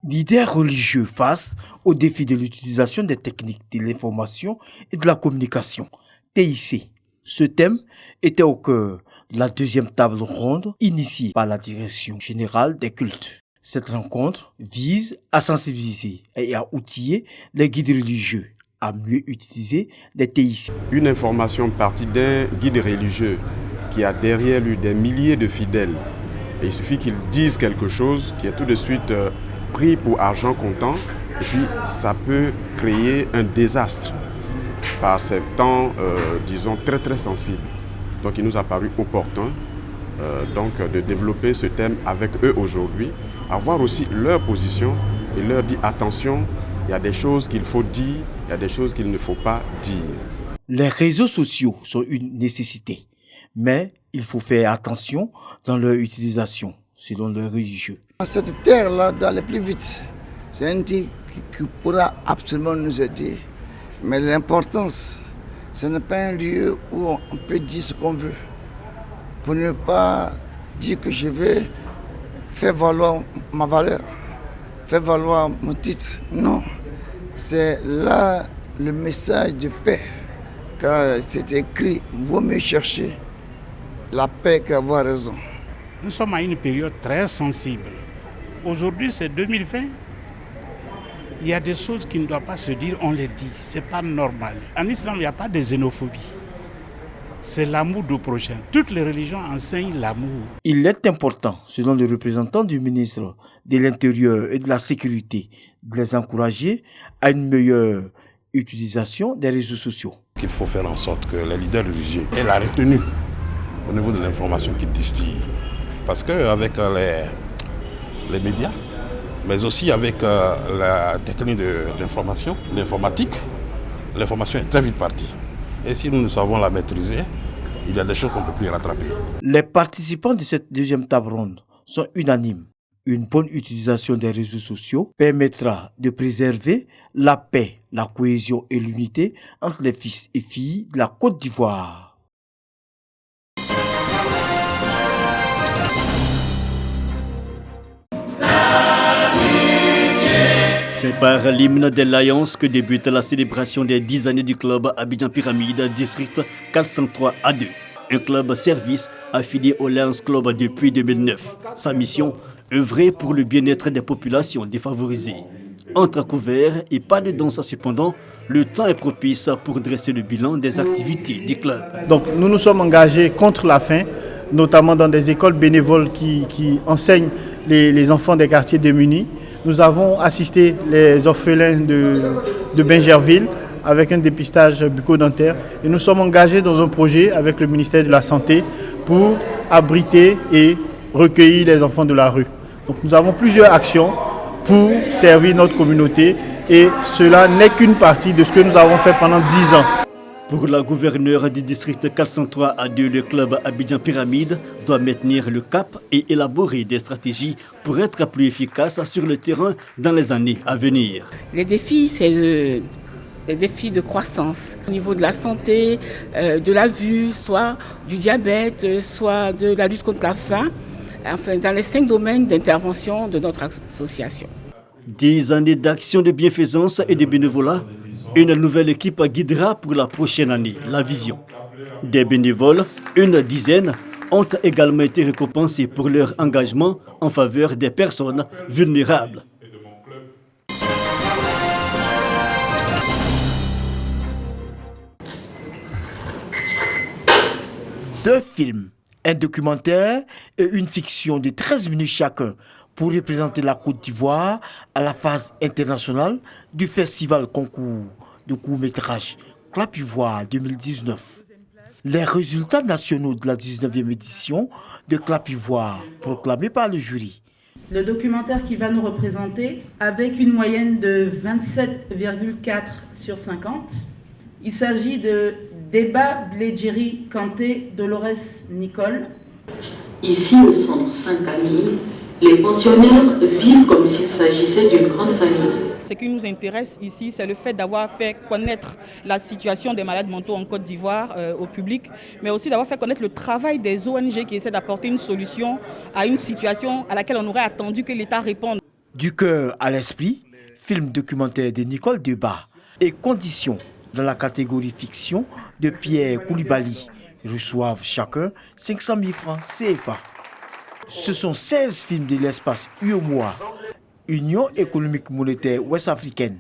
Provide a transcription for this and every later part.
Leaders religieux face au défi de l'utilisation des techniques de l'information et de la communication, TIC. Ce thème était au cœur de la deuxième table ronde initiée par la Direction générale des cultes. Cette rencontre vise à sensibiliser et à outiller les guides religieux à mieux utiliser les TIC. Une information partie d'un guide religieux qui a derrière lui des milliers de fidèles. Et il suffit qu'il dise quelque chose qui est tout de suite pris pour argent comptant et puis ça peut créer un désastre par ces temps, disons, très sensibles. Donc il nous a paru opportun de développer ce thème avec eux aujourd'hui, avoir aussi leur position et leur dire attention, il y a des choses qu'il faut dire, il y a des choses qu'il ne faut pas dire. Les réseaux sociaux sont une nécessité, mais il faut faire attention dans leur utilisation, selon les religieux. Cette terre-là doit aller plus vite. C'est un outil qui pourra absolument nous aider. Mais l'importance, ce n'est pas un lieu où on peut dire ce qu'on veut. Pour ne pas dire que je vais faire valoir ma valeur, faire valoir mon titre. Non, c'est là le message de paix. Car c'est écrit, vaut mieux chercher la paix qu'avoir raison. Nous sommes à une période très sensible. Aujourd'hui, c'est 2020. Il y a des choses qui ne doivent pas se dire, on les dit. Ce n'est pas normal. En islam, il n'y a pas de xénophobie. C'est l'amour du prochain. Toutes les religions enseignent l'amour. Il est important, selon le représentant du ministre de l'Intérieur et de la Sécurité, de les encourager à une meilleure utilisation des réseaux sociaux. Il faut faire en sorte que les leaders religieux aient la retenue au niveau de l'information qu'ils distillent. Parce qu'avec les médias, mais aussi avec la technique de l'information, l'informatique, l'information est très vite partie. Et si nous savons la maîtriser, il y a des choses qu'on ne peut plus rattraper. Les participants de cette deuxième table ronde sont unanimes. Une bonne utilisation des réseaux sociaux permettra de préserver la paix, la cohésion et l'unité entre les fils et filles de la Côte d'Ivoire. C'est par l'hymne de l'Alliance que débute la célébration des 10 années du club Abidjan Pyramide, district 403A2. Un club service affilié au Lions Club depuis 2009. Sa mission, œuvrer pour le bien-être des populations défavorisées. Entre couverts et pas de danse cependant, le temps est propice pour dresser le bilan des activités du club. Donc nous nous sommes engagés contre la faim, notamment dans des écoles bénévoles qui enseignent les enfants des quartiers démunis. Nous avons assisté les orphelins de Bingerville avec un dépistage bucco-dentaire et nous sommes engagés dans un projet avec le ministère de la Santé pour abriter et recueillir les enfants de la rue. Donc nous avons plusieurs actions pour servir notre communauté et cela n'est qu'une partie de ce que nous avons fait pendant 10 ans. Pour la gouverneure du district 403A2, le club Abidjan Pyramide doit maintenir le cap et élaborer des stratégies pour être plus efficace sur le terrain dans les années à venir. Les défis, c'est des défis de croissance au niveau de la santé, de la vue, soit du diabète, soit de la lutte contre la faim, enfin dans les 5 domaines d'intervention de notre association. 10 années d'action de bienfaisance et de bénévolat. Une nouvelle équipe guidera pour la prochaine année la vision. Des bénévoles, une dizaine, ont également été récompensés pour leur engagement en faveur des personnes vulnérables. Deux films, un documentaire et une fiction de 13 minutes chacun pour représenter la Côte d'Ivoire à la phase internationale du festival concours de court-métrage Clap Ivoire 2019. Les résultats nationaux de la 19e édition de Clap Ivoire proclamés par le jury. Le documentaire qui va nous représenter avec une moyenne de 27,4 sur 50. Il s'agit de Deba Bledjiri Kanté Dolores Nicole. Ici au centre Sainte-Camille, les pensionnaires vivent comme s'il s'agissait d'une grande famille. Ce qui nous intéresse ici, c'est le fait d'avoir fait connaître la situation des malades mentaux en Côte d'Ivoire au public, mais aussi d'avoir fait connaître le travail des ONG qui essaient d'apporter une solution à une situation à laquelle on aurait attendu que l'État réponde. Du cœur à l'esprit, film documentaire de Nicole Debat et Conditions dans la catégorie fiction de Pierre Koulibaly reçoivent chacun 500 000 francs CFA. Ce sont 16 films de l'espace UEMOA, Union économique monétaire ouest-africaine,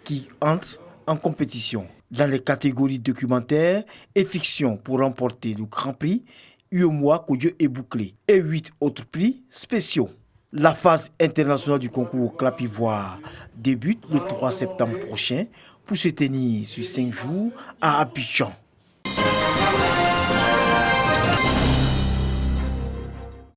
qui entrent en compétition dans les catégories documentaires et fiction pour remporter le Grand Prix UEMOA Kodjo et Bouclé et 8 autres prix spéciaux. La phase internationale du concours Clapivoire débute le 3 septembre prochain pour se tenir sur 5 jours à Abidjan.